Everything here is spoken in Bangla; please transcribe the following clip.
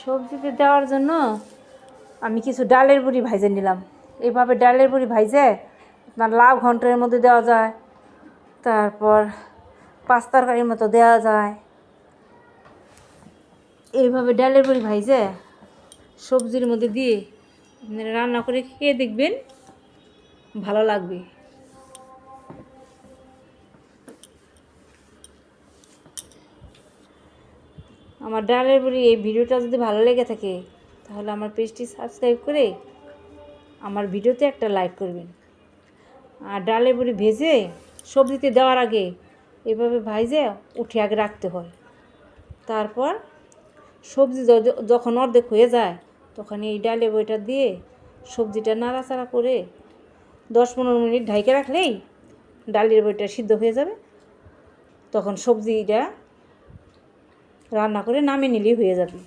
সবজিতে দেওয়ার জন্য আমি কিছু ডালের বড়ি ভাজে নিলাম। এইভাবে ডালের বড়ি ভাজে আপনার লাউ ঘন্টের মধ্যে দেওয়া যায়, তারপর পাঁচ তরকারির মতো দেওয়া যায়। এইভাবে ডালের বড়ি ভাজে সবজির মধ্যে দিয়ে আপনারা রান্না করে খেয়ে দেখবেন, ভালো লাগবে। আমার ডালের বড়ি এই ভিডিওটা যদি ভালো লেগে থাকে তাহলে আমার পেজটি সাবস্ক্রাইব করে আমার ভিডিওতে একটা লাইক করবেন। আর ডালের বড়ি ভেজে সবজিতে দেওয়ার আগে এভাবে ভাজে উঠে আগে রাখতে হয়। তারপর সবজি যখন অর্ধেক হয়ে যায় তখন এই ডালের বড়িটা দিয়ে সবজিটা নাড়াচাড়া করে 10-15 মিনিট ঢাইকে রাখলেই ডালের বড়িটা সিদ্ধ হয়ে যাবে। তখন সবজিটা রান্না করে নামিয়ে নিলেই হয়ে যাবে।